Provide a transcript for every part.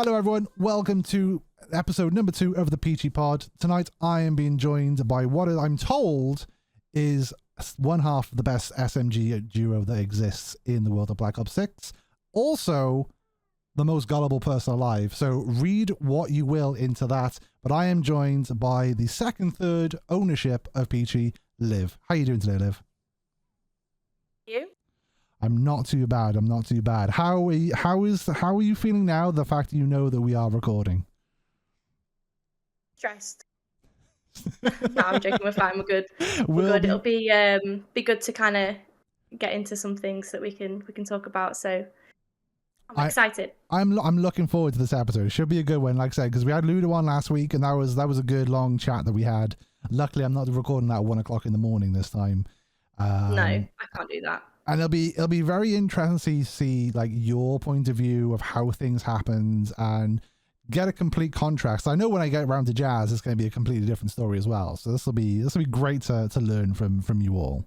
Hello everyone, welcome to episode number 2 of the Peachy Pod. Tonight I am being joined by what I'm told is one half of the best SMG duo that exists in the world of Black Ops 6. Also, the most gullible person alive. So read what you will into that. But I am joined by the third ownership of Peachy, Liv. How are you doing today, Liv? You? I'm not too bad. I'm not too bad. How are you feeling now? The fact that you know that we are recording. Stressed. No, I'm joking. We're fine. We're good. We're good. It'll be good to kind of get into some things that we can talk about. So I'm excited. I'm looking forward to this episode. It should be a good one, like I said, because we had Ludo on last week, and that was a good long chat that we had. Luckily, I'm not recording that at 1 o'clock in the morning this time. No, I can't do that. And it'll be very interesting to see like your point of view of how things happened and get a complete contrast. I know when I get around to Jazz, it's going to be a completely different story as well. So this will be great to learn from you all.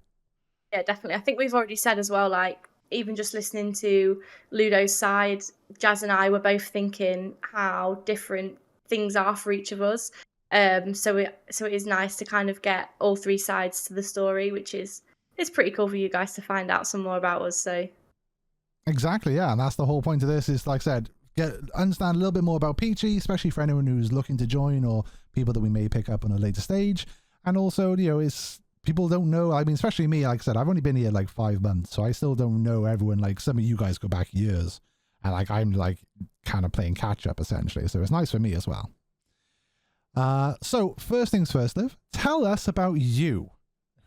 Yeah, definitely. I think we've already said as well, like even just listening to Ludo's side, Jazz and I were both thinking how different things are for each of us. So it is nice to kind of get all three sides to the story, which is. It's pretty cool for you guys to find out some more about us. So exactly, yeah, and that's the whole point of this. Is like I said, understand a little bit more about Peachy, especially for anyone who's looking to join or people that we may pick up on a later stage. And also, it's people don't know. I mean, especially me. Like I said, I've only been here like 5 months, so I still don't know everyone. Like some of you guys go back years, and like I'm like kind of playing catch up essentially. So it's nice for me as well. So first things first, Liv, tell us about you.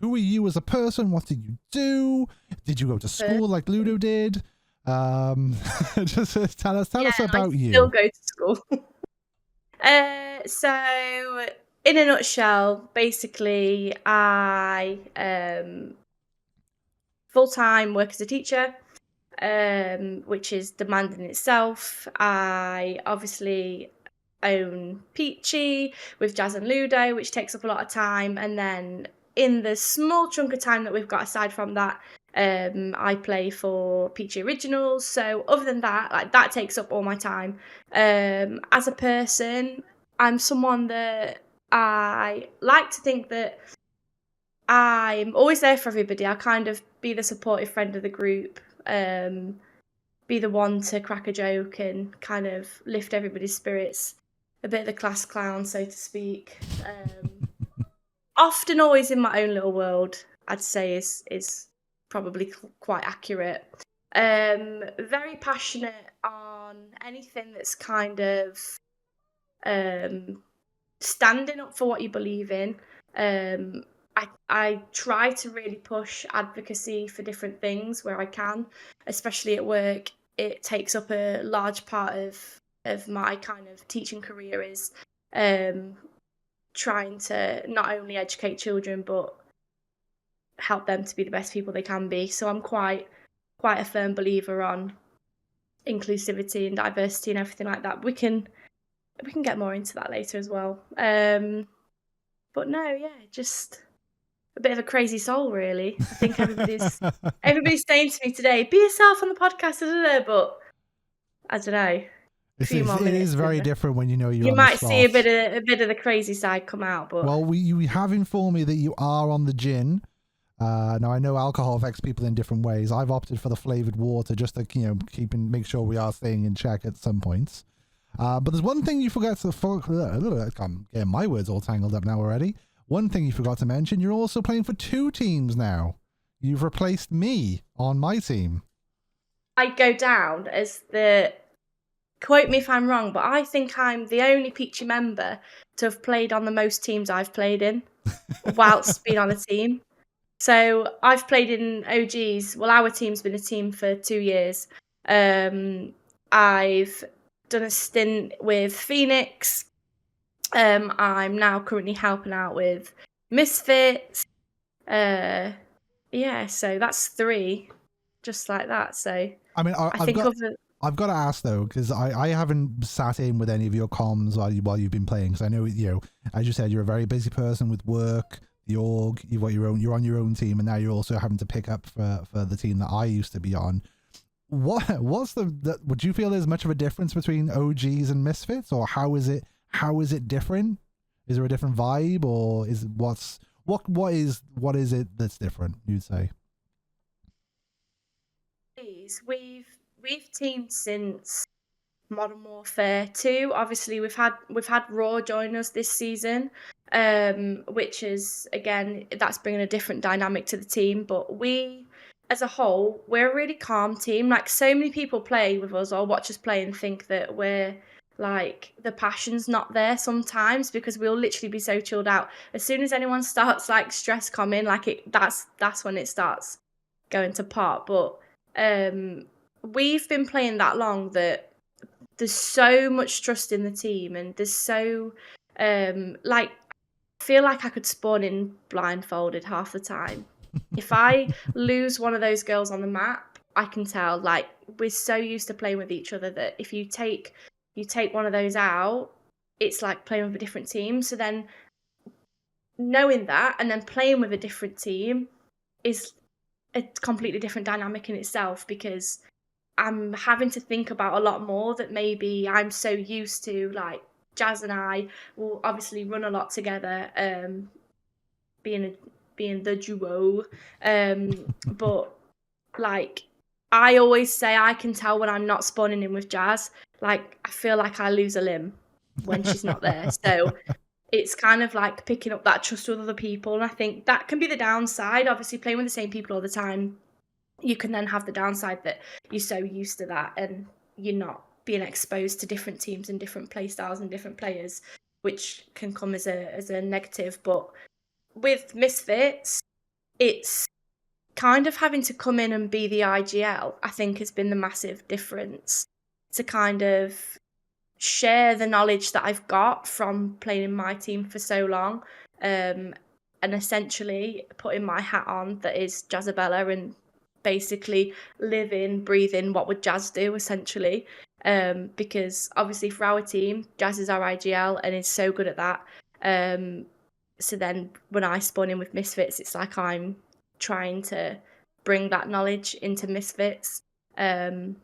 Who are you as a person? What did you do? Did you go to school like Ludo did? Just tell us about you. Still go to school. So in a nutshell, basically, I full-time work as a teacher, which is demanding itself. I obviously own Peachy with Jazz and Ludo, which takes up a lot of time, and then in the small chunk of time that we've got aside from that, I play for Peachy Originals. So other than that, like that takes up all my time. As a person, I'm someone that I like to think that I'm always there for everybody. I kind of be the supportive friend of the group, be the one to crack a joke and kind of lift everybody's spirits, a bit of the class clown, so to speak. Often always in my own little world, I'd say is probably quite accurate. Very passionate on anything that's kind of standing up for what you believe in. I try to really push advocacy for different things where I can, especially at work. It takes up a large part of my kind of teaching career is trying to not only educate children but help them to be the best people they can be. So I'm quite a firm believer on inclusivity and diversity and everything like that. We can get more into that later as well. But no, yeah, just a bit of a crazy soul, really. I think everybody's saying to me today, "Be yourself on the podcast," but I don't know. It is very different when you know you're on the spot. You might see a bit of the crazy side come out, but well, you have informed me that you are on the gin. Now I know alcohol affects people in different ways. I've opted for the flavored water just to make sure we are staying in check at some points. But there's one thing you forgot to. I'm getting my words all tangled up now already. One thing you forgot to mention: you're also playing for 2 teams now. You've replaced me on my team. I go down as the. Quote me if I'm wrong, but I think I'm the only Peachy member to have played on the most teams I've played in whilst being on a team. So I've played in OGs. Well, our team's been a team for 2 years. I've done a stint with Phoenix. I'm now currently helping out with Misfits. So that's 3, just like that. So I mean, I've got to ask though, because I haven't sat in with any of your comms while you've been playing. Because I know as you said, you're a very busy person with work, the org. You're on your own team, and now you're also having to pick up for the team that I used to be on. what's the would you feel there's much of a difference between OGs and Misfits, or how is it different? Is there a different vibe, or is what is it that's different, you'd say? We've teamed since Modern Warfare 2. Obviously, we've had Raw join us this season, which is, again, that's bringing a different dynamic to the team. But we, as a whole, we're a really calm team. Like, so many people play with us or watch us play and think that we're like, the passion's not there sometimes, because we'll literally be so chilled out. As soon as anyone starts like stress coming, like that's when it starts going to pot. But we've been playing that long that there's so much trust in the team, and there's so like, I feel like I could spawn in blindfolded half the time. If I lose one of those girls on the map, I can tell. Like, we're so used to playing with each other that if you take one of those out, it's like playing with a different team. So then knowing that and then playing with a different team is a completely different dynamic in itself, because I'm having to think about a lot more that maybe I'm so used to. Like, Jazz and I will obviously run a lot together, being the duo. But like, I always say I can tell when I'm not spawning in with Jazz. Like, I feel like I lose a limb when she's not there. So it's kind of like picking up that trust with other people. And I think that can be the downside. Obviously, playing with the same people all the time, you can then have the downside that you're so used to that and you're not being exposed to different teams and different play styles and different players, which can come as a negative. But with Misfits, it's kind of having to come in and be the IGL, I think, has been the massive difference, to kind of share the knowledge that I've got from playing in my team for so long, and essentially putting my hat on that is Jazzabella, and basically living, breathing what would Jazz do, essentially. Because obviously for our team, Jazz is our IGL and is so good at that. So then when I spawn in with Misfits, it's like I'm trying to bring that knowledge into Misfits, and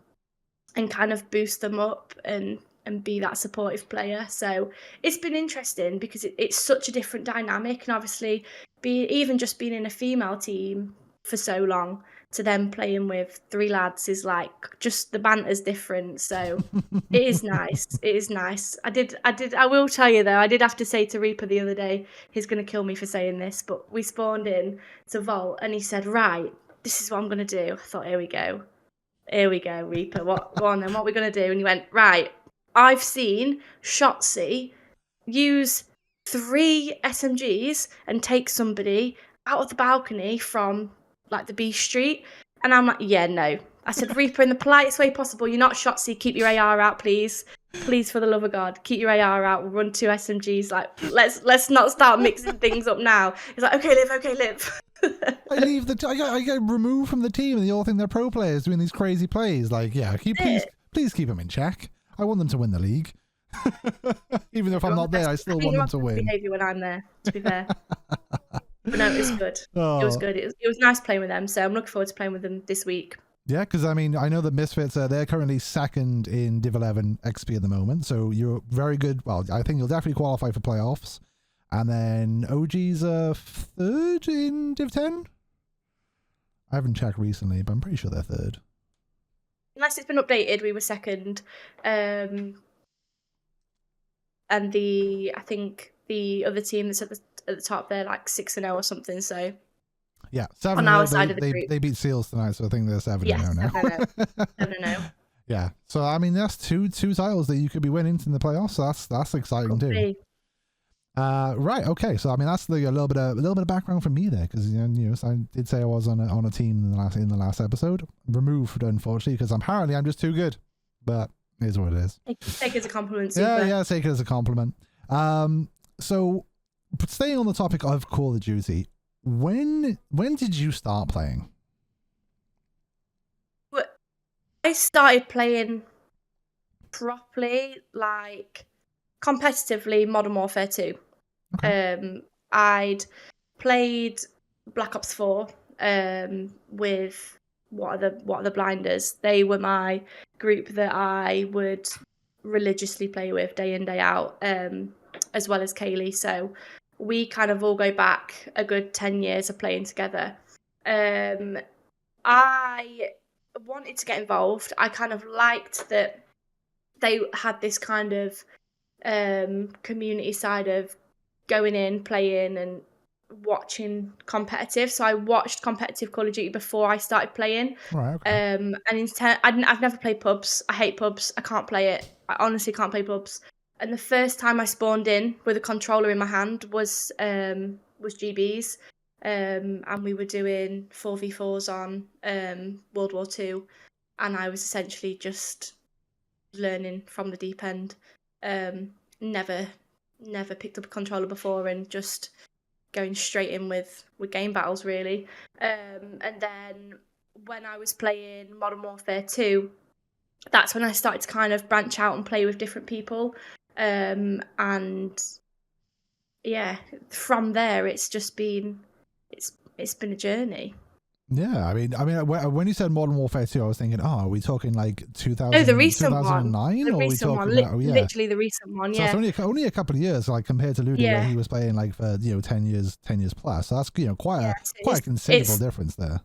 kind of boost them up and be that supportive player. So it's been interesting because it's such a different dynamic, and obviously even just being in a female team for so long to then playing with three lads is like, just the banter's different. So it is nice. It is nice. I will tell you though, I did have to say to Reaper the other day, he's going to kill me for saying this, but we spawned in to Vault and he said, right, this is what I'm going to do. I thought, here we go, Reaper. Go on then, what are we going to do? And he went, right, I've seen Shotzi use 3 SMGs and take somebody out of the balcony from like the B Street. And I'm like, yeah, no. I said, Reaper, in the politest way possible, you're not Shotzi, keep your AR out, please. Please, for the love of God, keep your AR out. We'll run 2 SMGs. Like, let's not start mixing things up now. He's like, okay, Liv. I get removed from the team, and they all think they're pro players doing these crazy plays. Like, yeah, please keep them in check. I want them to win the league. Even though if I'm not there, I still want them to win. Behavior when I'm there, to be fair. But no, it was good. Oh. It was good. It was nice playing with them. So I'm looking forward to playing with them this week. Yeah, because I mean, I know that Misfits, they're currently 2nd in Div 11 XP at the moment. So you're very good. Well, I think you'll definitely qualify for playoffs. And then OG's 3rd in Div 10. I haven't checked recently, but I'm pretty sure they're 3rd. Unless it's been updated, we were 2nd. And I think the other team that's at the top, they're like 6-0 or something. So yeah, 7-0. On our side of the group. They beat Seals tonight, so I think they're 7-0 now. 7-0. Yeah, so I mean that's two titles that you could be winning in the playoffs. So that's exciting too. Right, okay. So I mean that's a little bit of background from me there, because so I did say I was on a team in the last episode. Removed, unfortunately, because I'm just too good. But it is what it is. Take it as a compliment. Yeah, take it as a compliment. So staying on the topic of Call of Duty, when did you start playing? I started playing properly, like competitively, Modern Warfare 2. Okay. I'd played Black Ops 4 with what are the blinders? They were my group that I would religiously play with day in, day out, as well as Kaylee. So we kind of all go back a good 10 years of playing together. I wanted to get involved. I kind of liked that they had this kind of community side of going in, playing, and watching competitive. So I watched competitive Call of Duty before I started playing. Right. Okay. And I've never played pubs. I hate pubs. I can't play it. I honestly can't play pubs. And the first time I spawned in with a controller in my hand was GB's. And we were doing 4v4s on World War II. And I was essentially just learning from the deep end. Never picked up a controller before, and just going straight in with game battles, really. And then when I was playing Modern Warfare 2, that's when I started to kind of branch out and play with different people. And yeah, from there it's just been it's been a journey. Yeah, I mean, when you said Modern Warfare 2, I was thinking, are we talking like 2000, No, the recent 2009? one. Or are we talking about, literally the recent one, So yeah. it's only a couple of years, like, compared to Ludi, where he was playing like for 10 years plus. So that's quite a considerable difference there.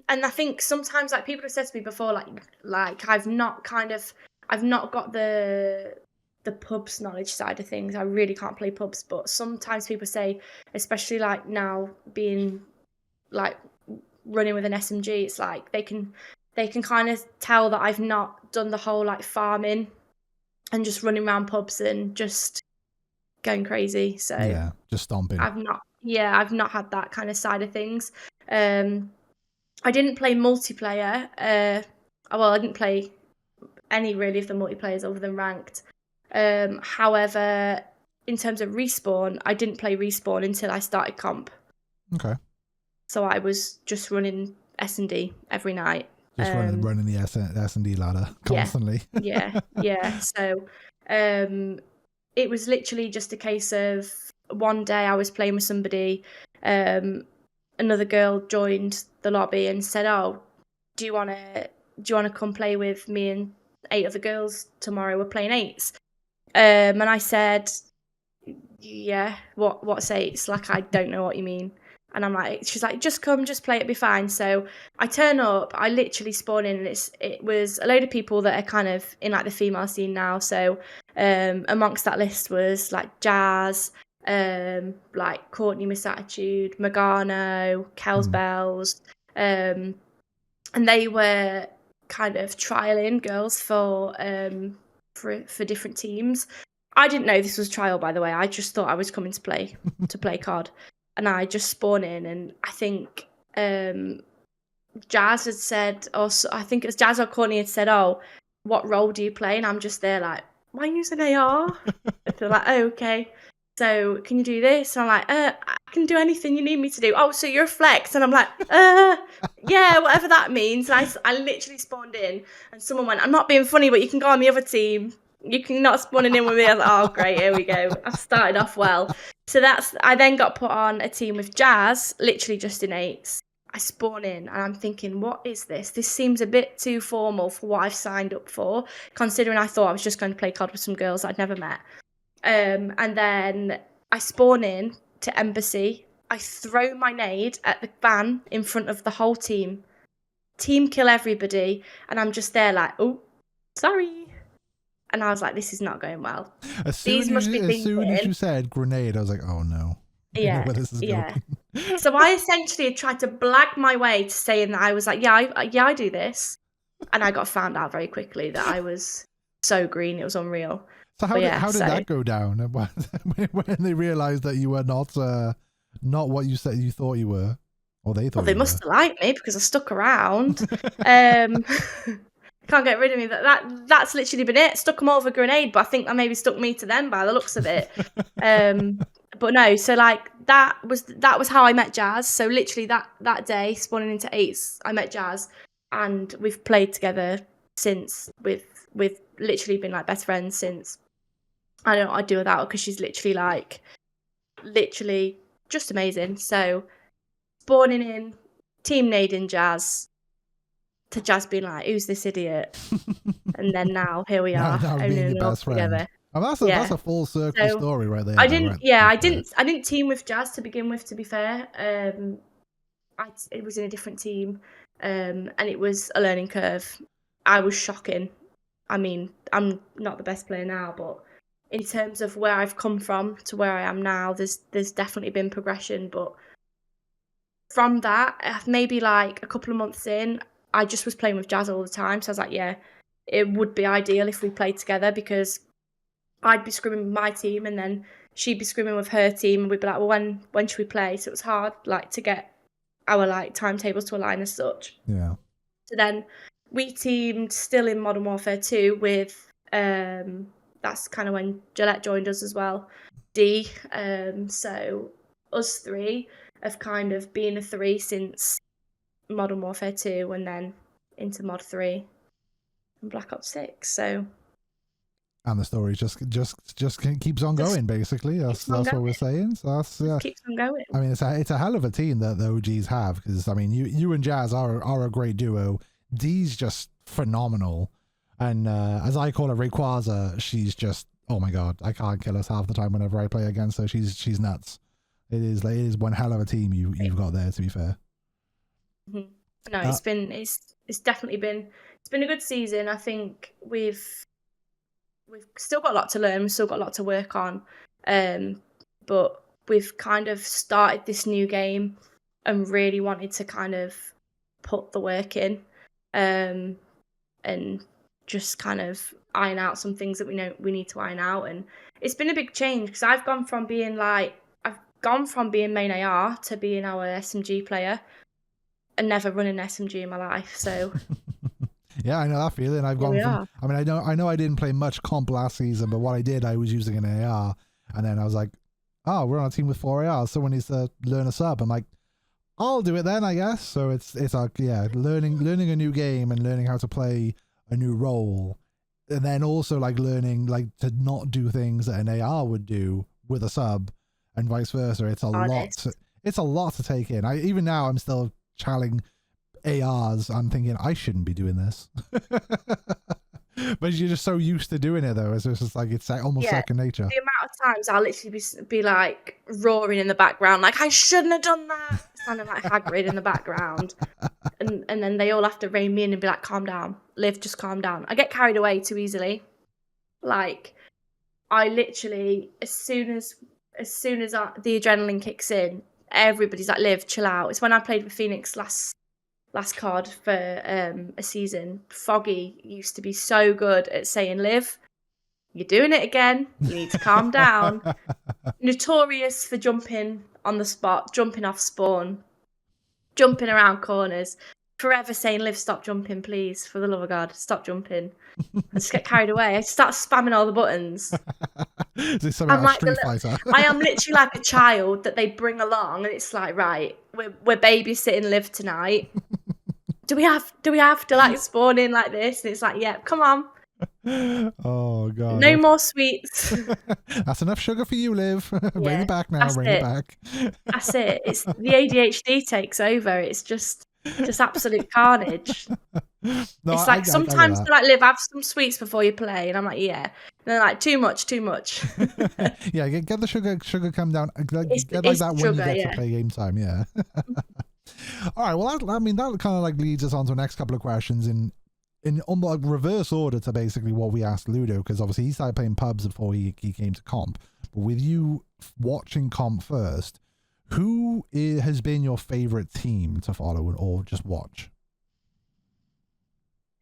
And I think sometimes, like, people have said to me before, like I've not got the pubs knowledge side of things. I really can't play pubs, but sometimes people say, especially like now being like running with an SMG, it's like they can kind of tell that I've not done the whole like farming and just running around pubs and just going crazy. So yeah, just stomping. I've not had that kind of side of things. I didn't play multiplayer. I didn't play any really of the multiplayers other than ranked. However, in terms of respawn, I didn't play respawn until I started comp. Okay. So I was just running S&D every night. Just running the S&D ladder constantly. Yeah. So it was literally just a case of one day I was playing with somebody. Another girl joined the lobby and said, "Oh, do you want to come play with me and 8 other girls tomorrow? We're playing 8s." And I said, "Yeah, what's 8s? Like, I don't know what you mean." And I'm like, she's like, "Just come, just play, it'll be fine." So I turn up, I literally spawn in, and it was a load of people that are kind of in like the female scene now. So amongst that list was like Jazz, like Courtney Miss Attitude, Magano, Kels Bells, and they were kind of trialing girls for different teams. I didn't know this was trial, by the way. I just thought I was coming to play COD. And I just spawn in, and I think Jazz had said, I think it was Jazz or Courtney had said, "Oh, what role do you play?" And I'm just there like, "Why use an AR?" They're like, "Oh, okay. So can you do this?" And I'm like, "I can do anything you need me to do." "Oh, so you're a flex?" And I'm like, yeah, whatever that means. And I literally spawned in, and someone went, "I'm not being funny, but you can go on the other team. You can not spawning in with me." I was like, "Oh, great, here we go." I started off well. So I then got put on a team with Jazz, literally just in 8s. I spawn in, and I'm thinking, what is this? This seems a bit too formal for what I've signed up for, considering I thought I was just going to play COD with some girls I'd never met. And then I spawn in to Embassy. I throw my nade at the van in front of the whole team. Team kill everybody, and I'm just there like, "Oh, sorry." And I was like, "This is not going well." As soon as you said grenade, I was like, "Oh no." Yeah, I know where this is going. So I essentially tried to blag my way to saying that I was like, yeah, I do this. And I got found out very quickly that I was so green, it was unreal. So how did that go down when they realized that you were not what you said you thought you were, or they thought? Well, they must have liked me because I stuck around. Can't get rid of me. That's literally been it. Stuck them all with a grenade, but I think I maybe stuck me to them by the looks of it. But no, so like that was how I met Jazz. So literally that day, spawning into 8s, I met Jazz, and we've played together since. We've literally been like best friends since. I don't know what I'd do without her, because she's literally just amazing. So spawning in team nading Jazz to Jazz being like, who's this idiot? And then now here we are, now being your best friend. together. Oh, that's a full circle story right there. I didn't team with Jazz to begin with, to be fair. It was in a different team, and it was a learning curve. I was shocking. I mean, I'm not the best player now, but in terms of where I've come from to where I am now, there's definitely been progression. But from that, maybe like a couple of months in, I just was playing with Jazz all the time. So I was like, yeah, it would be ideal if we played together, because I'd be screaming with my team and then she'd be screaming with her team, and we'd be like, well, when should we play? So it was hard, like, to get our like timetables to align as such. Yeah. So then we teamed still in Modern Warfare 2 with that's kind of when Gillette joined us as well, D. So us three have kind of been a three since Modern Warfare 2 and then into Mod 3 and Black Ops 6. So and the story just keeps on going, basically. That's what we're saying. So that's keeps on going. I mean, it's a hell of a team that the OGs have, because I mean, you and Jazz are a great duo. Dee's just phenomenal, and as I call her, Rayquaza, she's just, oh my god, I can't kill us half the time whenever I play against her. She's nuts. It is one hell of a team you've got there, to be fair. Mm-hmm. No, it's definitely been a good season. I think we've still got a lot to learn. We've still got a lot to work on, but we've kind of started this new game and really wanted to kind of put the work in, and just kind of iron out some things that we know we need to iron out. And it's been a big change, because I've gone from being main AR to being our SMG player, and never run an SMG in my life. So yeah, I know that feeling. I've gone from, I mean, I know I didn't play much comp last season, but what I did, I was using an AR, and then I was like, oh, we're on a team with 4 ARs, someone needs to learn a sub. I'm like, I'll do it then, I guess. So it's like, yeah, learning a new game and learning how to play a new role, and then also like learning like to not do things that an AR would do with a sub, and vice versa. It's a lot to take in. Even now I'm still channeling ARs. I'm thinking I shouldn't be doing this. But you're just so used to doing it, though. It's just like it's almost second nature. The amount of times I'll literally be like roaring in the background, like, I shouldn't have done that, sounding like Hagrid in the background, and then they all have to rein me in and be like, calm down, Liv, just calm down. I get carried away too easily. Like, I literally, as soon as the adrenaline kicks in, everybody's like, Liv, chill out. It's when I played with Phoenix last card for a season. Foggy used to be so good at saying, Liv, you're doing it again, you need to calm down. Notorious for jumping on the spot, jumping off spawn, jumping around corners, forever saying, Liv, stop jumping, please, for the love of God, stop jumping. I just get carried away. I start spamming all the buttons. I'm like Street Fighter. I am literally like a child that they bring along, and it's like, right, we're babysitting Liv tonight. Do we have to like spawn in like this? And it's like, yeah, come on. Oh god. No more sweets. That's enough sugar for you, Liv. Bring it back now. Bring it back. That's it. It's the ADHD takes over. It's just absolute carnage. No, it's like sometimes they're like, Liv, have some sweets before you play, and I'm like, yeah. And they're like, too much. Yeah, get the sugar come down. Get like that when you get to play game time. Yeah. All right. Well, I mean, that kind of like leads us on to the next couple of questions in like reverse order to basically what we asked Ludo, because obviously he started playing pubs before he came to comp. But with you watching comp first, who has been your favorite team to follow or just watch?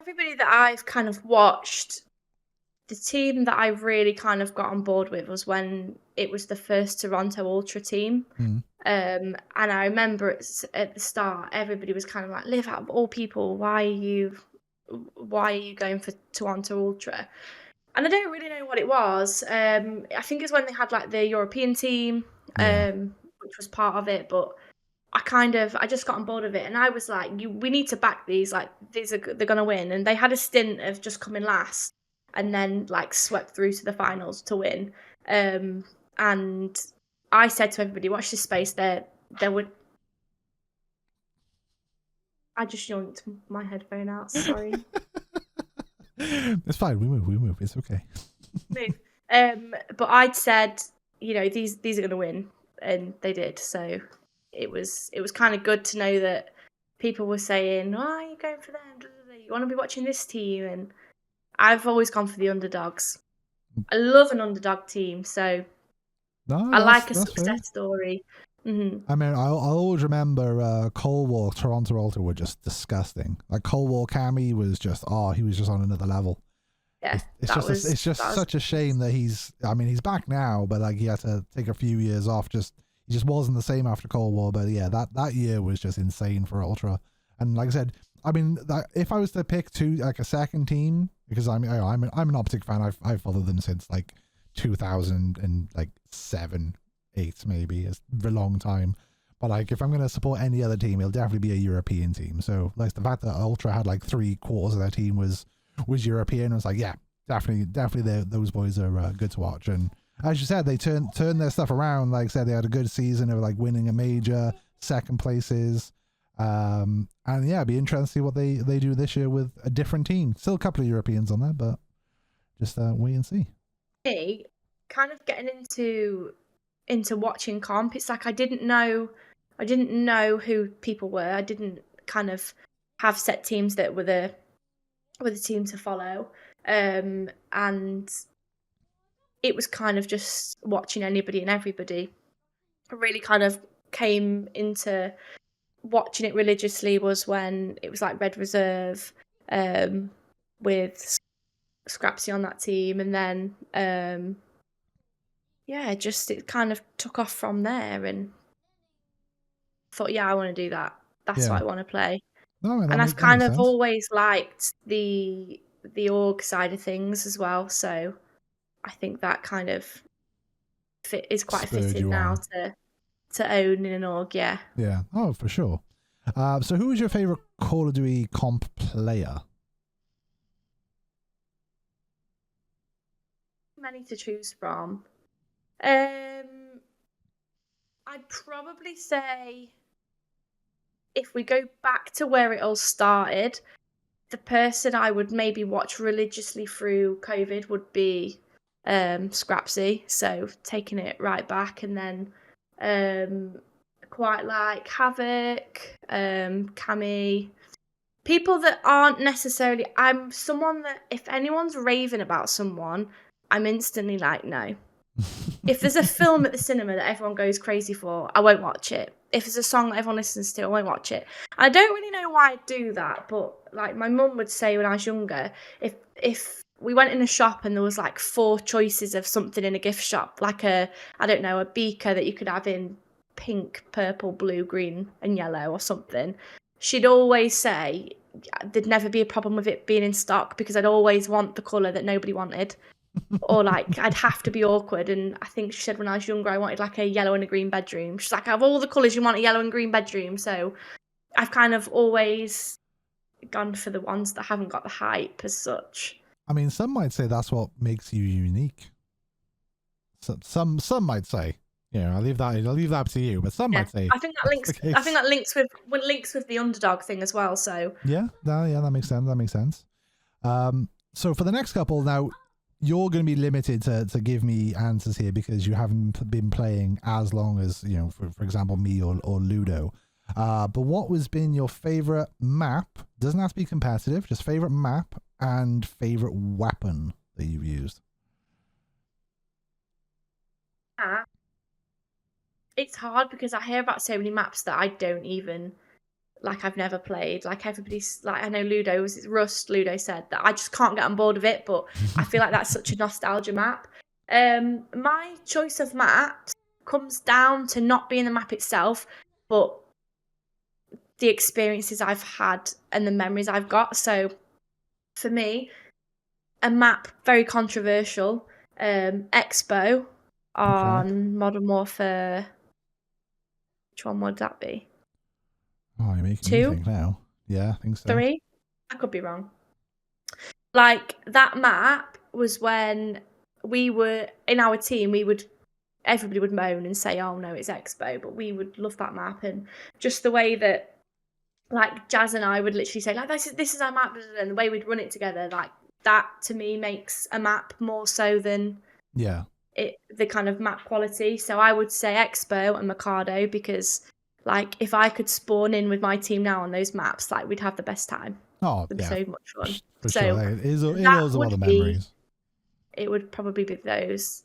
Everybody that I've kind of watched, the team that I really kind of got on board with was when it was the first Toronto Ultra team. And I remember at the start, everybody was kind of like, Liv, out of all people, why are you going for Toronto Ultra? And I don't really know what it was. I think it's when they had like the European team, which was part of it, but I just got on board with it, and I was like, we need to back these. Like, they're gonna win. And they had a stint of just coming last, and then like swept through to the finals to win. And I said to everybody, watch this space. There would. I just yoinked my headphone out. Sorry. It's fine. We move. It's okay. Move. But I'd said, these are gonna win, and they did. So it was kind of good to know that people were saying, "Why are you going for them? You want to be watching this team?" And I've always gone for the underdogs. I love an underdog team, so I like a success fair. story. Mm-hmm. I mean, I always remember Cold War, Toronto Ultra were just disgusting. Like Cold War Cammy was just, he was just on another level. Yeah, it's just such a shame that he's back now, but like he had to take a few years off. He just wasn't the same after Cold War. But yeah, that year was just insane for Ultra. And like I said, I mean, if I was to pick a second team, because I'm an Optic fan. I've followed them since like 2007, 8 maybe. It's a long time. But like, if I'm going to support any other team, it'll definitely be a European team. So like the fact that Ultra had like 3/4 of their team was European, I was like, yeah, definitely those boys are good to watch. And as you said, they turned their stuff around. Like I said, they had a good season of like winning a major, second places. And yeah, it'd be interesting to see what they do this year with a different team. Still a couple of Europeans on there, but just wait and see. Me, kind of getting into watching comp, it's like I didn't know who people were. I didn't kind of have set teams that were the team to follow. And it was kind of just watching anybody and everybody. I really kind of came into watching it religiously was when it was like Red Reserve, with Scrapsy on that team, and then it kind of took off from there, and thought, I want to do that. That's what I want to play. No, and I've kind of always liked the org side of things as well, so I think that kind of is quite fitted now to own in an org. Yeah. Oh, for sure. So who was your favorite Call of Duty comp player? Many to choose from. I'd probably say, if we go back to where it all started, the person I would maybe watch religiously through COVID would be Scrapsy. So taking it right back, and then quite like Havoc, Cammy. People that aren't necessarily... I'm someone that if anyone's raving about someone, I'm instantly like, no. If there's a film at the cinema that everyone goes crazy for, I won't watch it. If there's a song that everyone listens to, I won't watch it. I don't really know why I do that, but like my mum would say when I was younger, if we went in a shop and there was like 4 choices of something in a gift shop, like a beaker that you could have in pink, purple, blue, green and yellow or something, she'd always say there'd never be a problem with it being in stock because I'd always want the colour that nobody wanted. Or like I'd have to be awkward, and I think she said when I was younger I wanted like a yellow and a green bedroom. She's like, I have all the colours, you want a yellow and green bedroom. So I've kind of always gone for the ones that haven't got the hype as such. I mean, some might say that's what makes you unique. Some might say, I'll leave that up to you, but some might say I think that links with the underdog thing as well. So that makes sense. So for the next couple now, you're going to be limited to give me answers here because you haven't been playing as long as, for example, me or Ludo. But what has been your favorite map? Doesn't have to be competitive, just favorite map and favorite weapon that you've used. It's hard because I hear about so many maps that I don't even... like I've never played. Like everybody's like, I know Ludo said that I just can't get on board with it, but I feel like that's such a nostalgia map. My choice of maps comes down to not being the map itself, but the experiences I've had and the memories I've got. So for me, a map very controversial, Expo on Modern Warfare. Which one would that be? Oh, you're making me think now. Yeah, I think so. 3? I could be wrong. Like, that map was when we were in our team, everybody would moan and say, oh no, it's Expo, but we would love that map. And just the way that like Jazz and I would literally say, like, this is our map, and the way we'd run it together, like that to me makes a map more so than the kind of map quality. So I would say Expo and Mikado, because like if I could spawn in with my team now on those maps, like we'd have the best time. Oh, It'd be so much fun. For so sure. It is a that lot of would memories. It would probably be those,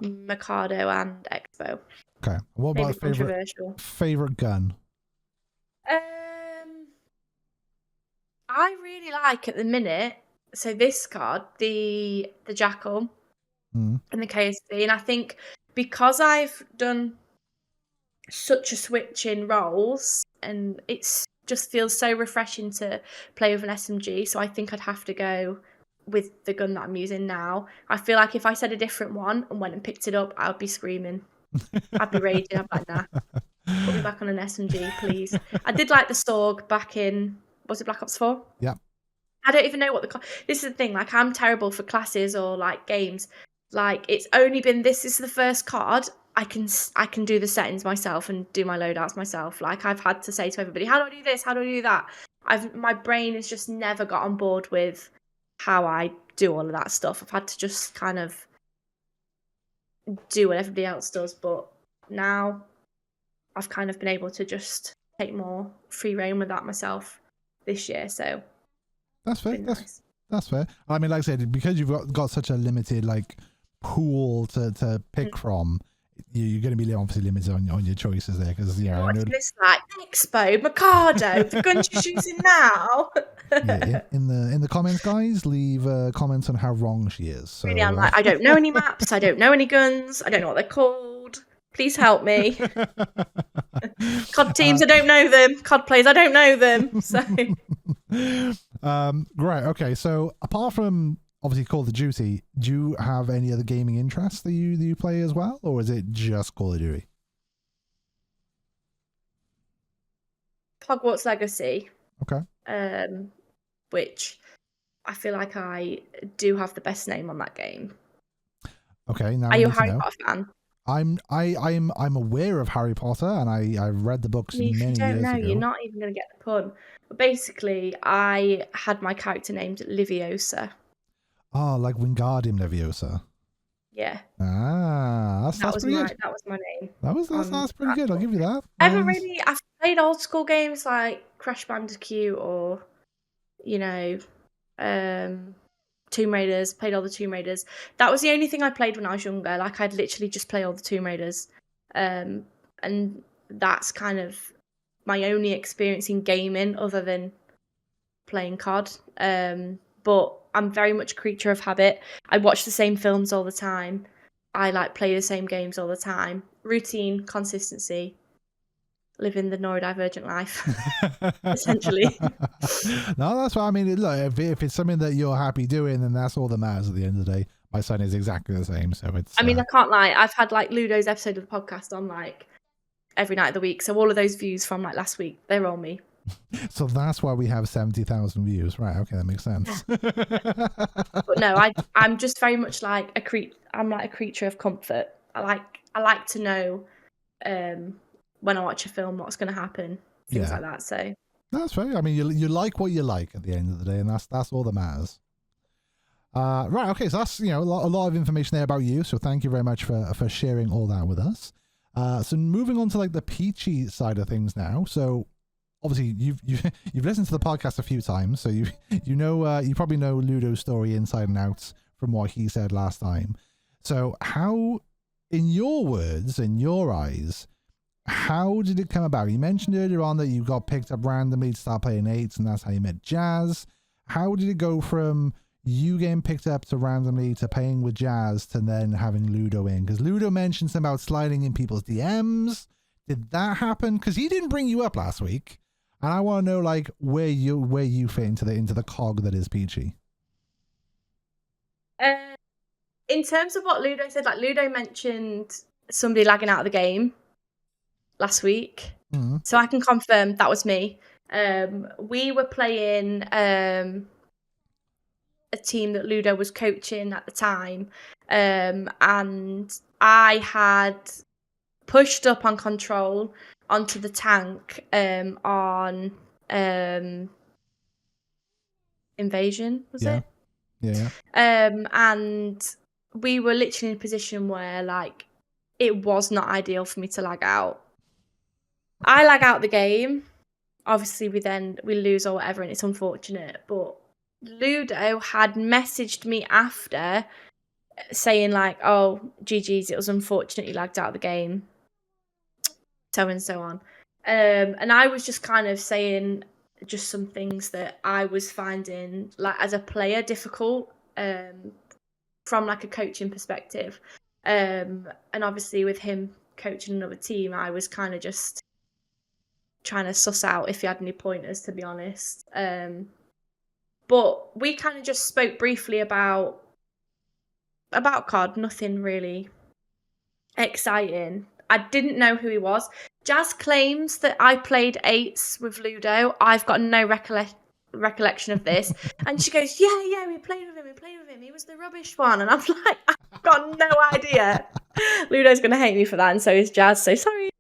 Mikado and Expo. Okay. What Maybe about favorite gun? I really like at the minute. So this card, the Jackal and the KSV, and I think because I've done such a switch in roles, and it's just feels so refreshing to play with an SMG. So I think I'd have to go with the gun that I'm using now. I feel like if I said a different one and went and picked it up, I'd be screaming. I'd be raging. I'd be like, nah, put me back on an SMG, please. I did like the Sorg back in, was it Black Ops 4? Yeah. I don't even know what this is the thing. Like, I'm terrible for classes or like games. Like, it's only been this is the first card I can do the settings myself and do my loadouts myself. Like, I've had to say to everybody, how do I do this? How do I do that? My brain has just never got on board with how I do all of that stuff. I've had to just kind of do what everybody else does, but now I've kind of been able to just take more free reign with that myself this year. So that's fair. That's fair. I mean, like I said, because you've got such a limited like pool to pick from, you're going to be obviously limited on your choices there. Because what's this like? Expo, Mikado, the guns you're using now. In the comments, guys, leave comments on how wrong she is. So really, I'm like, I don't know any maps. I don't know any guns. I don't know what they're called. Please help me. COD teams, I don't know them. COD players, I don't know them. So, right, okay. So, apart from obviously Call of Duty, do you have any other gaming interests that you play as well, or is it just Call of Duty? Hogwarts Legacy. Okay. Which I feel like I do have the best name on that game. Okay. Now, are you a Harry Potter fan? I'm aware of Harry Potter, and I read the books many years ago. If you don't know, you're not even going to get the pun. But basically, I had my character named Leviosa. Oh, like Wingardium Leviosa. Yeah. Ah, that's pretty good. That was my name. That's pretty good. I'll give you that. I've played old school games like Crash Bandicoot or, Tomb Raiders, played all the Tomb Raiders. That was the only thing I played when I was younger. Like, I'd literally just play all the Tomb Raiders. And that's kind of my only experience in gaming other than playing COD. But I'm very much a creature of habit. I watch the same films all the time. I play the same games all the time. Routine, consistency, living the neurodivergent life, essentially. No, that's what I mean. Look, if it's something that you're happy doing, then that's all that matters at the end of the day. My son is exactly the same, so it's. I mean, I can't lie. I've had Ludo's episode of the podcast on every night of the week, so all of those views from last week, they're all me. So that's why we have 70,000 views, right? Okay, that makes sense. But no, I'm just very much like a creature of comfort. I like to know when I watch a film what's going to happen, things like that. So that's fair. I mean, you like what you like at the end of the day, and that's all that matters. Right. Okay. So that's a lot of information there about you. So thank you very much for sharing all that with us. So moving on to the Peachy side of things now. So obviously you've listened to the podcast a few times, so you probably know Ludo's story inside and out from what he said last time. So how, in your words, in your eyes, how did it come about? You mentioned earlier on that you got picked up randomly to start playing 8s, and that's how you met Jazz. How did it go from you getting picked up to randomly to playing with Jazz to then having Ludo in? Because Ludo mentioned something about sliding in people's DMs. Did that happen? Because he didn't bring you up last week. And I want to know where you fit into the cog that is Peachy. In terms of what Ludo said, Ludo mentioned somebody lagging out of the game last week, so I can confirm that was me. We were playing a team that Ludo was coaching at the time, and I had pushed up on control onto the tank on Invasion, was it? Yeah. And we were literally in a position where like it was not ideal for me to lag out. I lag out the game. Obviously, we lose or whatever, and it's unfortunate. But Ludo had messaged me after saying like, "Oh, GG's, it was unfortunately lagged out of the game." So and so on. And I was just kind of saying just some things that I was finding like as a player difficult from like a coaching perspective. And obviously with him coaching another team, I was kind of just trying to suss out if he had any pointers, to be honest. But we kind of just spoke briefly about COD, nothing really exciting. I didn't know who he was. Jazz claims that I played eights with Ludo. I've got no recollection of this. And she goes, yeah, we played with him. He was the rubbish one. And I'm like, I've got no idea. Ludo's going to hate me for that, and so is Jazz, so sorry.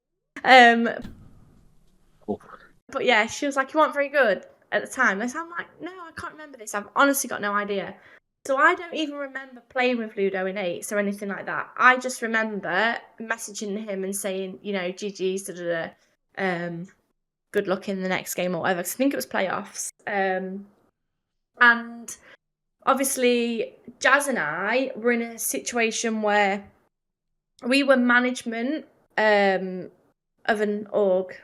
But yeah, she was like, you weren't very good at the time. And so I'm like, no, I can't remember this. I've honestly got no idea. So I don't even remember playing with Ludo in eights or anything like that. I just remember messaging him and saying, you know, GG's, good luck in the next game or whatever. Because I think it was playoffs. And obviously, Jazz and I were in a situation where we were management of an org.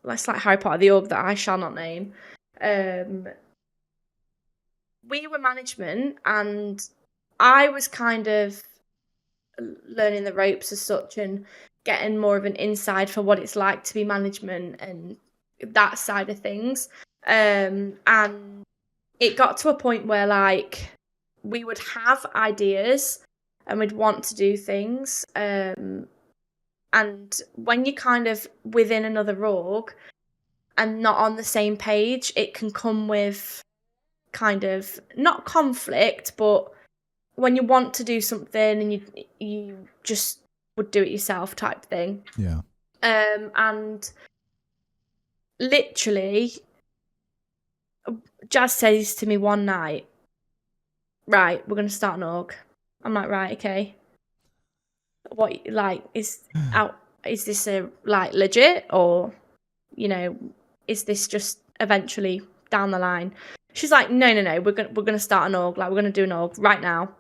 That's like Harry Potter, the org that I shall not name. We were management, and I was kind of learning the ropes as such and getting more of an inside for what it's like to be management and that side of things. And it got to a point where like we would have ideas and we'd want to do things. And when you're kind of within another org and not on the same page, it can come with kind of not conflict, but when you want to do something and you just would do it yourself type thing. Yeah. And literally, Jazz says to me one night, right, we're going to start an org. I'm like, right, okay. What, like, is this a like legit, or, you know, is this just eventually down the line? She's like, no, we're gonna start an org. Like, we're gonna do an org right now.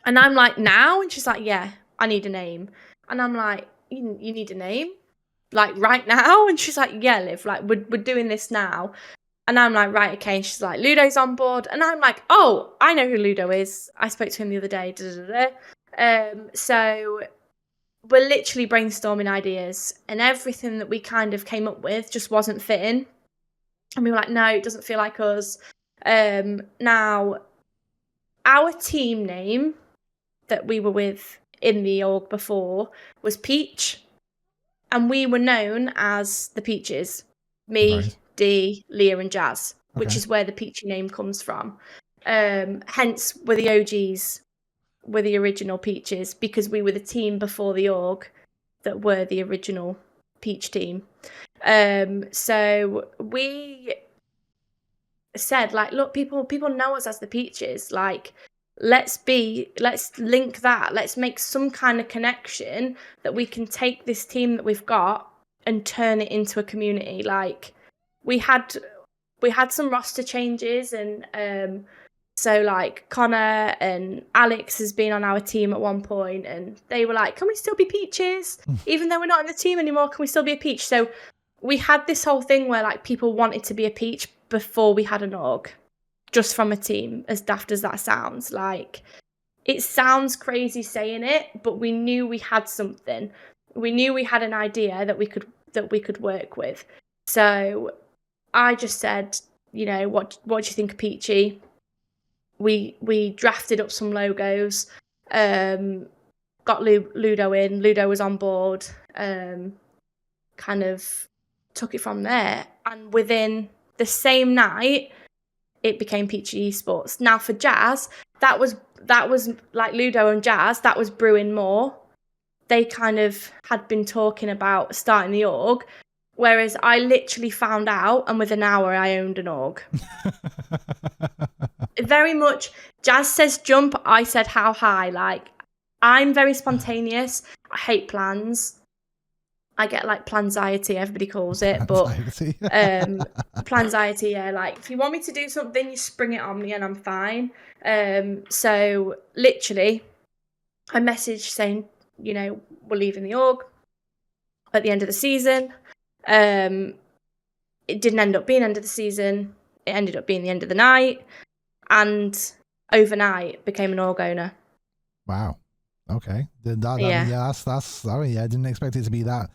And I'm like, now? And she's like, yeah, I need a name. And I'm like, you need a name? Like, right now? And she's like, yeah, Liv, like, we're doing this now. And I'm like, right, okay. And she's like, Ludo's on board. And I'm like, oh, I know who Ludo is. I spoke to him the other day. So we're literally brainstorming ideas, and everything that we kind of came up with just wasn't fitting. And we were like, no, it doesn't feel like us. Now, our team name that we were with in the org before was Peach, and we were known as the Peaches. Me, Right. Dee, Leah, and Jazz, which Okay. is where the Peachy name comes from. Hence, we're the OGs, we're the original Peaches, because we were the team before the org that were the original Peach team. So we said, like, look, people know us as the Peaches. Like, let's link that. Let's make some kind of connection that we can take this team that we've got and turn it into a community. Like, we had some roster changes, and so like Connor and Alex has been on our team at one point, and they were like, can we still be Peaches? Even though we're not in the team anymore, can we still be a Peach? So we had this whole thing where like people wanted to be a Peach before we had an org, just from a team, as daft as that sounds. Like, it sounds crazy saying it, but we knew we had something. We knew we had an idea that we could work with. So I just said, you know, what do you think of Peachy? We drafted up some logos, got Ludo in. Ludo was on board, kind of took it from there. And within the same night, it became Peachy E Sports. Now for Jazz, that was like Ludo and Jazz, that was brewing more. They kind of had been talking about starting the org, Whereas I literally found out, and within an hour I owned an org. Very much, Jazz says jump, I said how high. Like, I'm very spontaneous. I hate plans. I get like planxiety, everybody calls it, but planxiety, yeah. Like, if you want me to do something, you spring it on me and I'm fine. So literally, I messaged saying, you know, we're leaving the org at the end of the season. It didn't end up being end of the season. It ended up being the end of the night, and overnight became an org owner. Wow. Okay. I Yeah. mean, yeah, that's. I mean, yeah, I didn't expect it to be that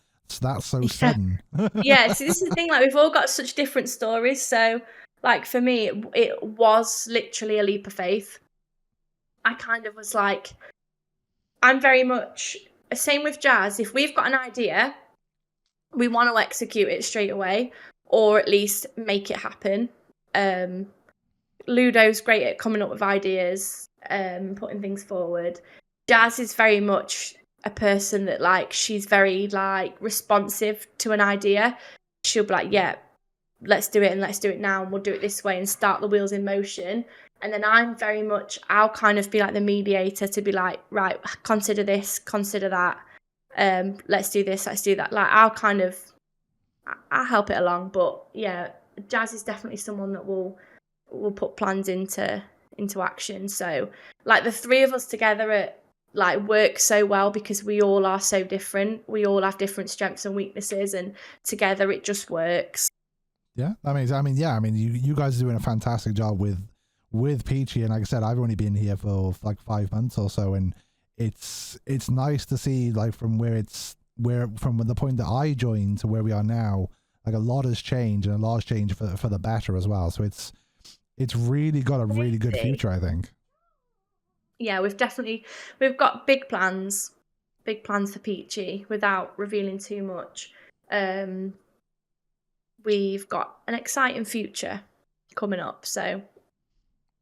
so sudden. Yeah. So this is the thing. Like, we've all got such different stories. So, like, for me, it was literally a leap of faith. I kind of was like, I'm very much same with Jazz. If we've got an idea, we want to execute it straight away, or at least make it happen. Ludo's great at coming up with ideas, putting things forward. Jazz is very much a person that, like, she's very, like, responsive to an idea. She'll be like, yeah, let's do it, and let's do it now, and we'll do it this way, and start the wheels in motion. And then I'm very much, I'll kind of be like the mediator to be like, right, consider this, consider that, let's do this, let's do that. Like, I'll help it along. But yeah, Jazz is definitely someone that will put plans into action. So, like, the three of us together work so well because we all are so different. We all have different strengths and weaknesses, and together it just works. Yeah, I mean, you guys are doing a fantastic job with Peachy, and like I said, I've only been here for like 5 months or so, and it's nice to see, like, from the point that I joined to where we are now, like, a lot has changed, and a lot has changed for the better as well. So it's really got a really good future, I think. Yeah, we've got big plans for Peachy without revealing too much. We've got an exciting future coming up, so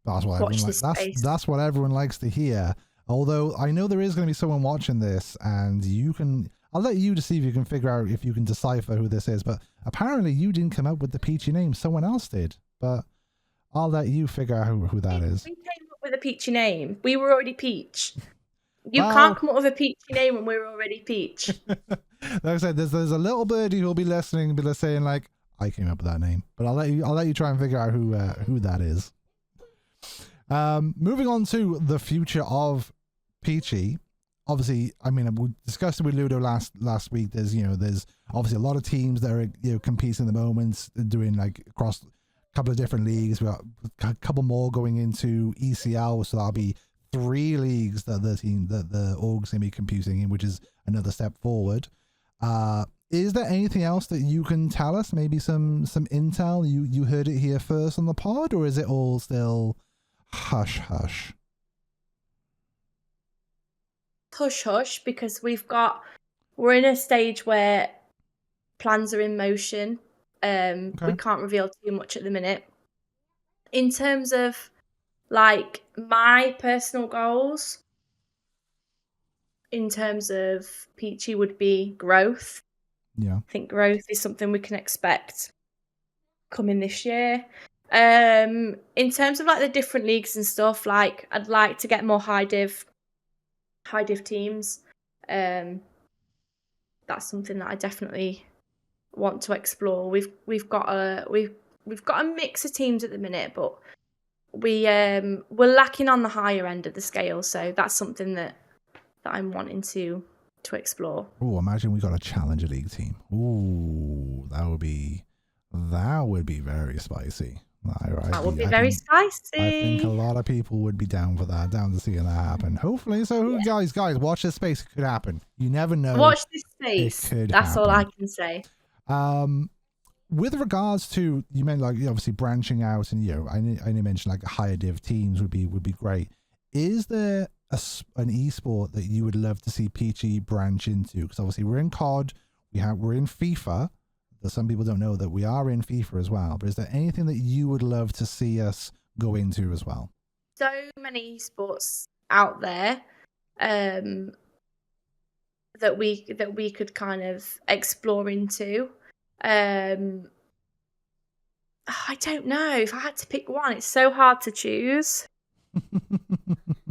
that's what watch everyone this space. That's what everyone likes to hear. Although I know there is going to be someone watching this, and I'll let you to see if you can figure out if you can decipher who this is. But apparently you didn't come up with the Peachy name; someone else did. But I'll let you figure out who that is. We came up with a Peachy name. We were already Peach. You can't come up with a Peachy name when we're already Peach. Like I said, there's a little birdie who'll be listening, be saying, like, I came up with that name. But I'll let you try and figure out who that is. Moving on to the future of Peachy. Obviously, I mean, we discussed it with Ludo last week. There's obviously a lot of teams that are competing at the moment, doing, like, across a couple of different leagues. We've got a couple more going into ECL, so that'll be 3 leagues that the org's gonna be competing in, which is another step forward. Is there anything else that you can tell us? Maybe some intel? You heard it here first on the pod, or is it all still hush hush? Hush hush, because we're in a stage where plans are in motion. Okay. We can't reveal too much at the minute. In terms of, like, my personal goals, in terms of Peachy, would be growth. Yeah. I think growth is something we can expect coming this year. In terms of, like, the different leagues and stuff, like, I'd like to get more high div teams. That's something that I definitely want to explore. We've got a mix of teams at the minute, but we're lacking on the higher end of the scale, so that's something that I'm wanting to explore. Oh, imagine we got a Challenger League team. Ooh, that would be very spicy. That would be very spicy. I think a lot of people would be down for that, down to seeing that happen. Hopefully. So, guys, watch this space. It could happen. You never know. Watch this space. That's all I can say. With regards to, you meant, like, obviously branching out, and I only mentioned, like, higher div teams would be great. Is there an esport that you would love to see Peachy branch into? Because obviously we're in COD, we're in FIFA. Some people don't know that we are in FIFA as well. But is there anything that you would love to see us go into as well? So many esports out there that we could kind of explore into. Um, I don't know. If I had to pick one, it's so hard to choose.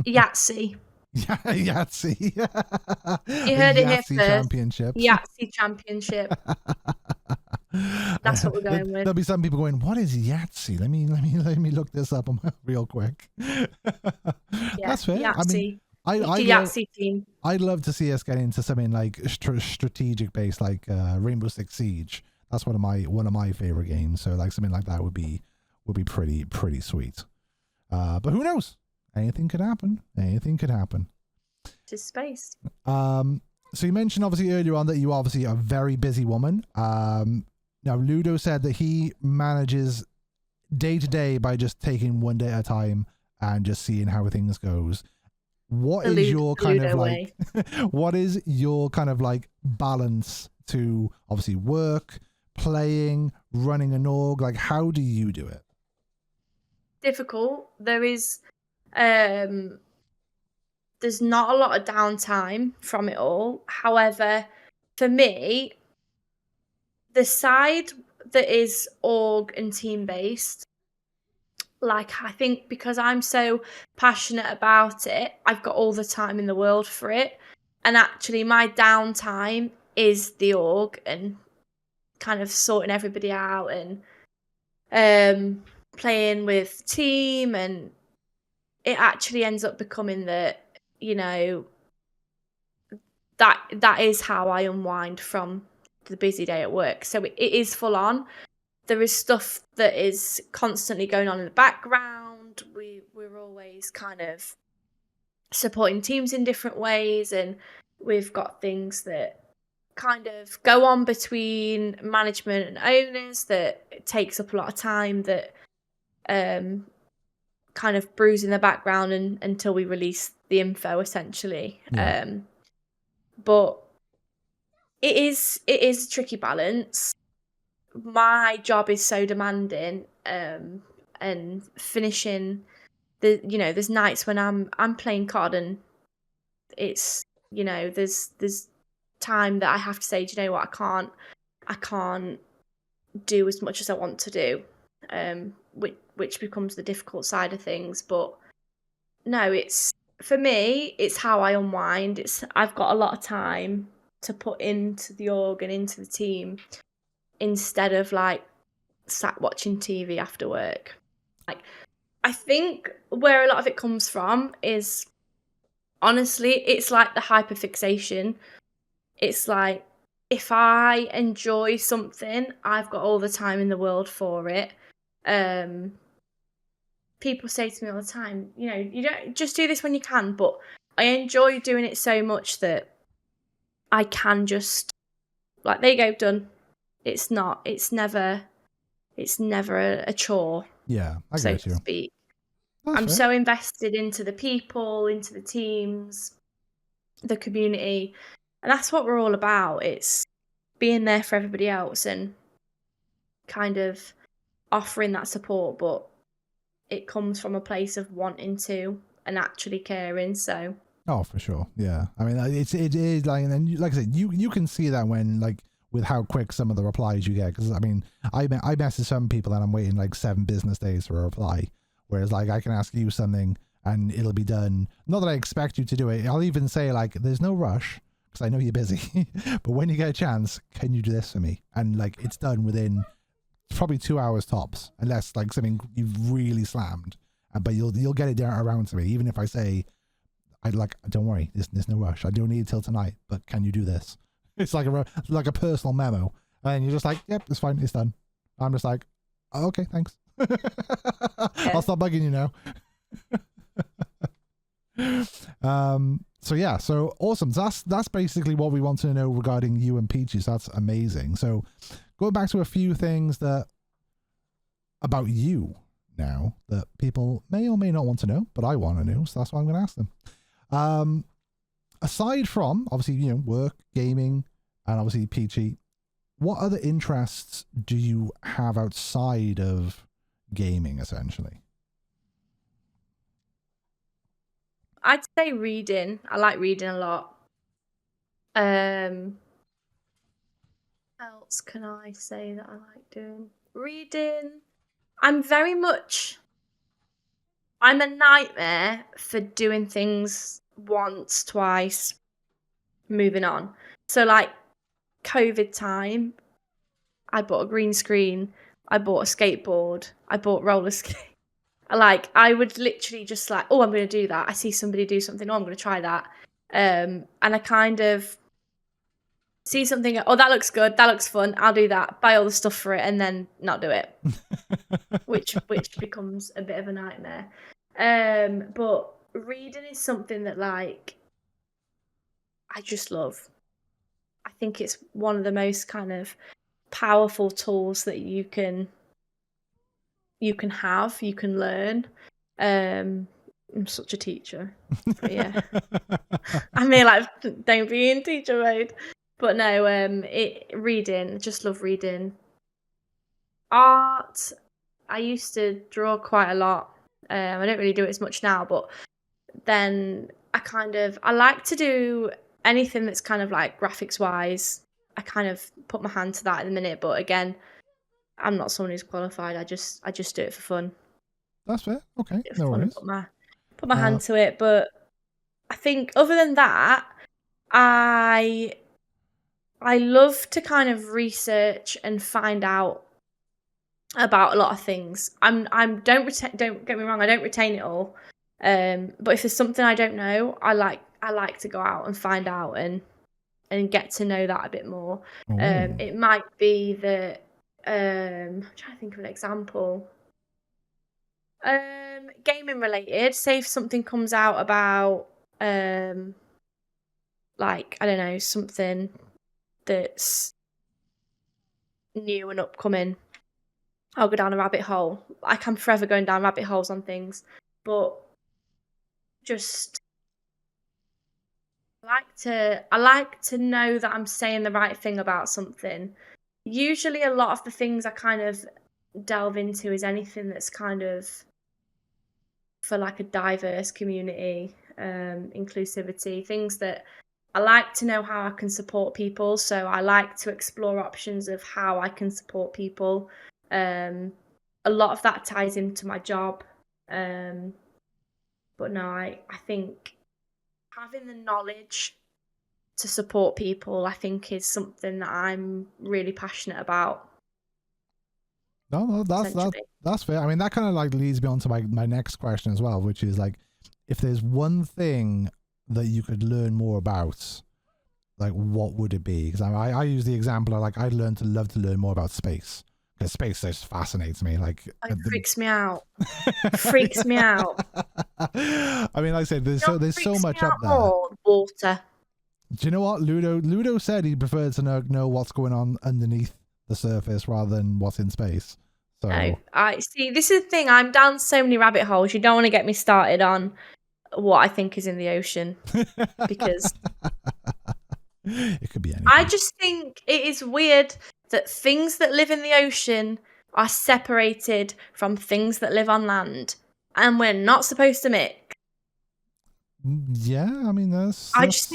Yahtzee. Yeah, Yahtzee. You A heard it here Yahtzee first. championship. Yahtzee Championship. That's what we're going with. There'll be some people going, "What is Yahtzee? Let me look this up real quick." Yeah, That's fair. I mean, Yahtzee. I The love Yahtzee team. I'd love to see us get into something like strategic based, like Rainbow Six Siege. That's one of my favorite games. So like something like that would be pretty sweet. But who knows? Anything could happen. Anything could happen. To space. So you mentioned obviously earlier on that you obviously are a very busy woman. Now Ludo said that he manages day to day by just taking one day at a time and just seeing how things goes. What is your kind of like what is your kind of like balance to obviously work, playing, running an org? Like how do you do it? Difficult. There's not a lot of downtime from it all. However, for me, the side that is org and team based, like I think because I'm so passionate about it, I've got all the time in the world for it. And actually my downtime is the org and kind of sorting everybody out and playing with team, and it actually ends up becoming that, you know, that is how I unwind from the busy day at work. So it is full on. There is stuff that is constantly going on in the background. We're always kind of supporting teams in different ways, and we've got things that kind of go on between management and owners that takes up a lot of time, that kind of brews in the background until we release the info, essentially. Yeah. But it is a tricky balance. My job is so demanding, and finishing there's nights when I'm playing COD, and it's, there's time that I have to say, do you know what, I can't do as much as I want to do, which becomes the difficult side of things. But no, it's, for me, it's how I unwind. I've got a lot of time to put into the org and into the team, instead of like sat watching TV after work. Like, I think where a lot of it comes from is, honestly, it's like the hyperfixation. It's like, if I enjoy something, I've got all the time in the world for it. People say to me all the time, you don't just do this when you can, but I enjoy doing it so much that I can just, like, there you go, done. It's never a chore. Yeah, I so get to you. speak. That's I'm fair. so invested into the people, into the teams, the community, and that's what we're all about. It's being there for everybody else and kind of offering that support, but it comes from a place of wanting to and actually caring. So Oh, for sure. Yeah. I mean, it is like, and then like I said, you can see that when like with how quick some of the replies you get. Because I mean, I message some people and I'm waiting like 7 business days for a reply, whereas like I can ask you something and it'll be done. Not that I expect you to do it. I'll even say like, there's no rush because I know you're busy, but when you get a chance, can you do this for me? And like it's done within probably 2 hours tops, unless like something you've really slammed. But you'll get it there around to me, even if I say, don't worry, there's no rush. I don't need it till tonight, but can you do this? It's like a personal memo, and you're just like, yep, it's fine, it's done. I'm just like, oh, okay, thanks. I'll stop bugging you now. So yeah, so awesome. So that's basically what we want to know regarding you and Peachy. So that's amazing. So going back to a few things about you now that people may or may not want to know, but I want to know, so that's why I'm going to ask them. Aside from obviously work, gaming, and obviously Peachy, what other interests do you have outside of gaming, essentially? I'd say reading. I like reading a lot. else can I say that I like doing? Reading. I'm a nightmare for doing things once, twice, moving on. So like COVID time, I bought a green screen, I bought a skateboard, I bought roller skate. Like I would literally just like, oh, I'm going to do that. I see somebody do something, oh, I'm going to try that. And I kind of see something, oh, that looks good, that looks fun, I'll do that, buy all the stuff for it, and then not do it, which becomes a bit of a nightmare. But reading is something that like I just love. I think it's one of the most kind of powerful tools that you can have, you can learn. I'm such a teacher, but yeah. I mean, like, don't be in teacher mode. But no, reading, just love reading. Art, I used to draw quite a lot. I don't really do it as much now, but then I like to do anything that's kind of like graphics wise. I kind of put my hand to that in a minute, but again, I'm not someone who's qualified. I just do it for fun. That's fair. Okay, no worries. Put my hand to it, but I think other than that, I love to kind of research and find out about a lot of things. Don't get me wrong, I don't retain it all. But if there's something I don't know, I like to go out and find out and get to know that a bit more. It might be that I'm trying to think of an example. Gaming related. Say if something comes out about like, I don't know, something that's new and upcoming, I'll go down a rabbit hole. Like, I'm forever going down rabbit holes on things, but just I like to know that I'm saying the right thing about something. Usually a lot of the things I kind of delve into is anything that's kind of for like a diverse community, inclusivity, things that I like to know how I can support people. So I like to explore options of how I can support people. A lot of that ties into my job. But no, I think having the knowledge to support people, I think, is something that I'm really passionate about. No, that's fair. I mean, that kind of like leads me on to my next question as well, which is like, if there's one thing that you could learn more about, like, what would it be? Because I use the example of like, I'd love to learn more about space, because space just fascinates me. Like, it freaks me out. Freaks me out. I mean, like I said, there's so much up there. More water. Do you know what Ludo said? He preferred to know what's going on underneath the surface rather than what's in space. So no, I see. This is the thing. I'm down so many rabbit holes. You don't want to get me started on what I think is in the ocean, because it could be anything. I just think it is weird that things that live in the ocean are separated from things that live on land, and we're not supposed to mix. Yeah, I mean, I just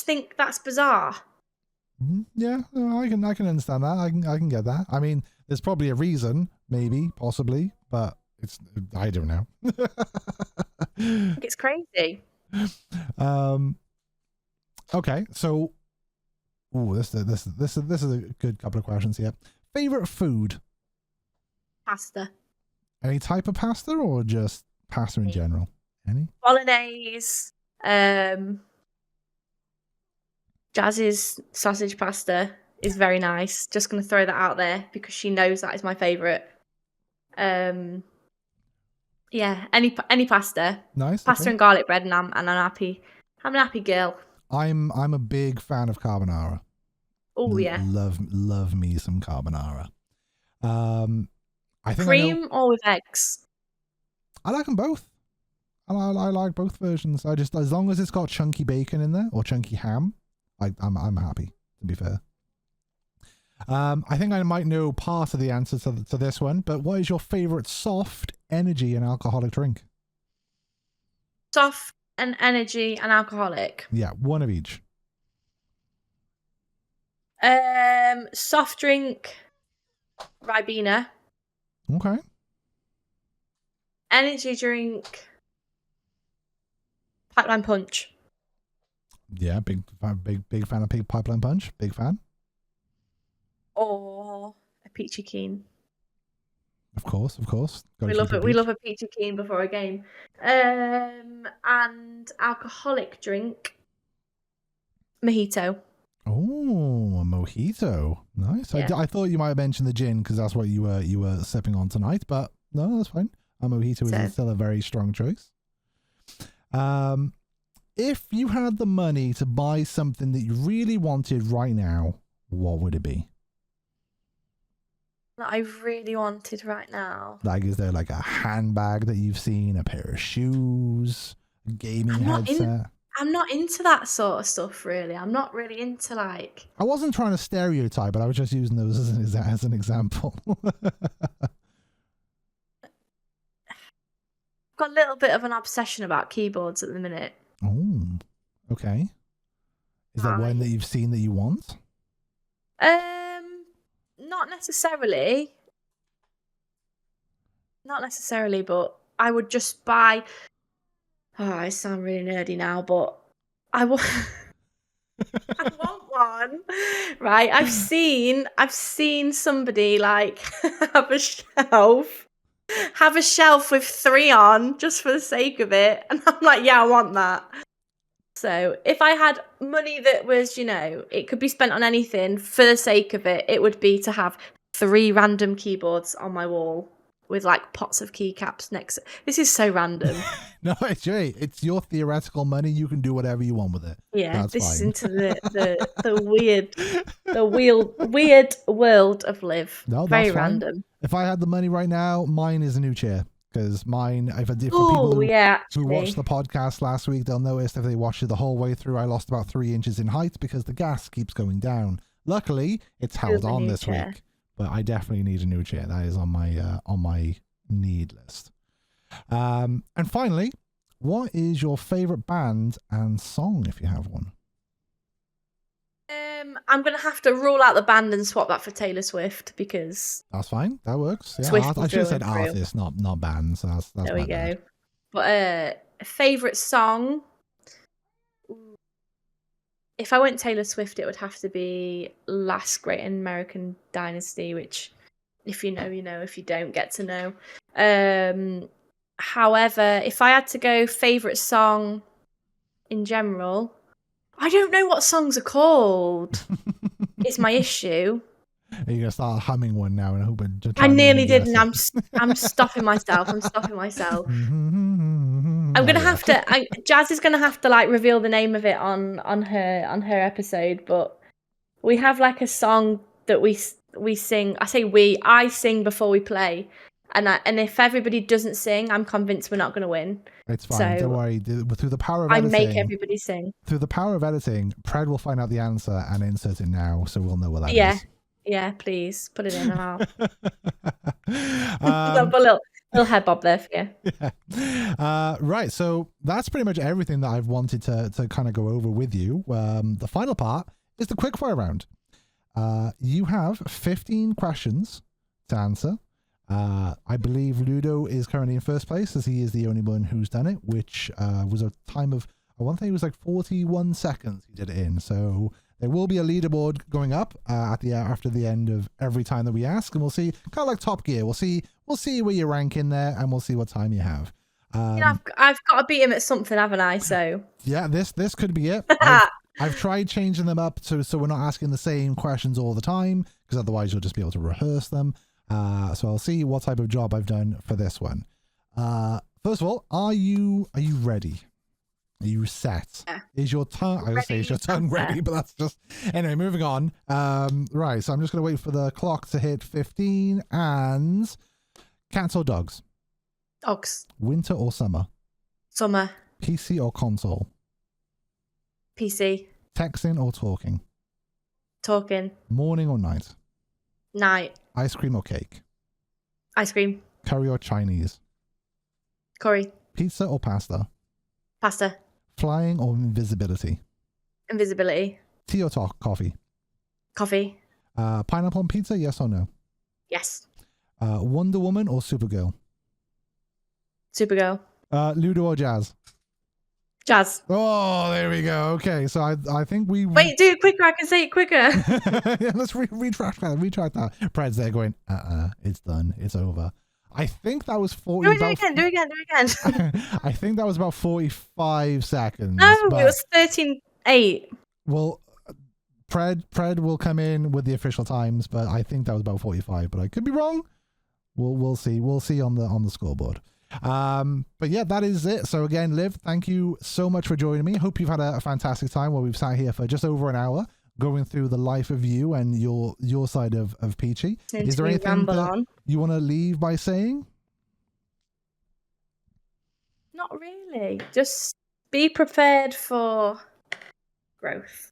think that's bizarre. Yeah, I can understand that. I can get that. I mean, there's probably a reason, maybe, possibly, but I don't know. I think it's crazy. Okay, so this is a good couple of questions here. Favorite food? Pasta. Any type of pasta or just pasta in general? Any? Bolognese. Jazz's sausage pasta is very nice. Just going to throw that out there because she knows that is my favourite. Yeah, any pasta. Nice. Pasta okay. and garlic bread, and I'm happy. I'm an happy girl. I'm a big fan of carbonara. Oh yeah. Love me some carbonara. I think cream or with eggs. I like them both. I like both versions. I just, as long as it's got chunky bacon in there or chunky ham, I'm happy, to be fair. I think I might know part of the answer to this one, but what is your favorite soft, energy, and alcoholic drink? Soft and energy and alcoholic. Yeah, one of each. Soft drink, Ribena. Okay. Energy drink, Pipeline Punch. Yeah, big fan of Pipeline Punch. Big fan. Or a Peachy Keen. Of course. We love it. We love a Peachy Keen before a game. And alcoholic drink, mojito. Oh, a mojito. Nice. Yeah. I thought you might have mentioned the gin because that's what you were sipping on tonight, but no, that's fine. A mojito is still a very strong choice. If you had the money to buy something that you really wanted right now, what would it be? That I really wanted right now. Like, is there like a handbag that you've seen, a pair of shoes, a gaming headset? I'm not into that sort of stuff, really. I'm not really into like... I wasn't trying to stereotype, but I was just using those as an example. I've got a little bit of an obsession about keyboards at the minute. Oh, okay. Is that one that you've seen that you want? Not necessarily. Not necessarily, but I would just buy... Oh, I sound really nerdy now, but I want one. Right? I've seen somebody like have a shelf with 3 on just for the sake of it, and I'm like, yeah, I want that. So if I had money that was, it could be spent on anything for the sake of it, it would be to have 3 random keyboards on my wall with like pots of keycaps next. This is so random. No, it's your theoretical money. You can do whatever you want with it. Yeah, that's this fine. is into the weird world of Liv. No, that's very fine. random. If I had the money right now, mine is a new chair. Because mine, for people who watched the podcast last week, they'll notice if they watched it the whole way through, I lost about 3 inches in height because the gas keeps going down. Luckily, it's held on this week, but I definitely need a new chair. That is on my need list. And finally, what is your favorite band and song if you have one? I'm gonna have to rule out the band and swap that for Taylor Swift because that's fine. That works. Yeah, Swift I should have said artists, not bands. So that's there we go. Bad. But a favorite song. If I went Taylor Swift, it would have to be Last Great American Dynasty, which, if you know, you know. If you don't, get to know. However, if I had to go favorite song in general, I don't know what songs are called. It's my issue. Are you gonna start humming one now and hope I nearly did, and I'm stopping myself. I'm gonna have to. Jazz is gonna have to like reveal the name of it on her episode. But we have like a song that we sing. I sing before we play. And if everybody doesn't sing, I'm convinced we're not going to win. It's fine. So don't worry. Through the power of editing, I make everybody sing. Through the power of editing, Pred will find out the answer and insert it now, so we'll know what that is. Yeah, please put it in and I'll put a little head bob there for you. Yeah. Right. So that's pretty much everything that I've wanted to kind of go over with you. The final part is the quickfire round. You have 15 questions to answer. I believe Ludo is currently in first place as he is the only one who's done it, which was a time of, I want to say it was like 41 seconds he did it in. So there will be a leaderboard going up after the end of every time that we ask, and we'll see, kind of like Top Gear. We'll see where you rank in there, and we'll see what time you have. I've got to beat him at something, haven't I? So yeah, this could be it. I've tried changing them up so we're not asking the same questions all the time, because otherwise you'll just be able to rehearse them. So I'll see what type of job I've done for this one. First of all, are you ready? Are you set? Yeah. Is your tongue? I would say is your tongue ready, but that's just anyway. Moving on. Right. So I'm just gonna wait for the clock to hit 15. And cats or dogs? Dogs. Winter or summer? Summer. PC or console? PC. Texting or talking? Talking. Morning or night? Night. Ice cream or cake? Ice cream. Curry or Chinese? Curry. Pizza or pasta? Pasta. Flying or invisibility? Invisibility. Tea or coffee? Coffee. Pineapple on pizza, yes or no? Yes. Wonder Woman or Supergirl? Supergirl. Ludo or Jazz? Jazz. Oh, there we go. Okay, so I think we... Wait, do it quicker. I can say it quicker. Yeah, let's retract that. Pred's there going, it's done. It's over. I think that was 40... Do it again. I think that was about 45 seconds. No, it was 13:08. Well, Pred will come in with the official times, but I think that was about 45, but I could be wrong. We'll see. We'll see on the scoreboard. But yeah, that is it. So again, Liv, thank you so much for joining me. Hope you've had a fantastic time while we've sat here for just over an hour going through the life of you and your side of Peachy. Is there anything that you want to leave by saying? Not really. Just be prepared for growth.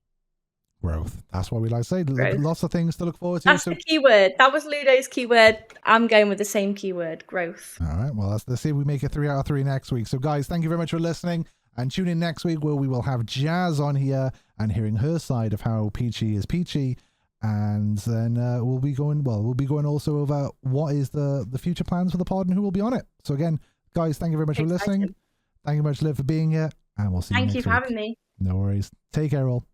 That's what we like to say. Growth. Lots of things to look forward to. That's the keyword. That was Ludo's keyword. I'm going with the same keyword, growth. All right. Well, let's see if we make it 3 out of 3 next week. So guys, thank you very much for listening, and tune in next week where we will have Jazz on here and hearing her side of how Peachy is Peachy. And then we'll be going also over what is the future plans for the pod and who will be on it. So again, guys, thank you very much for listening. Thank you very much, Liv, for being here, and we'll see you next week. Thank you for having me. No worries. Take care, all.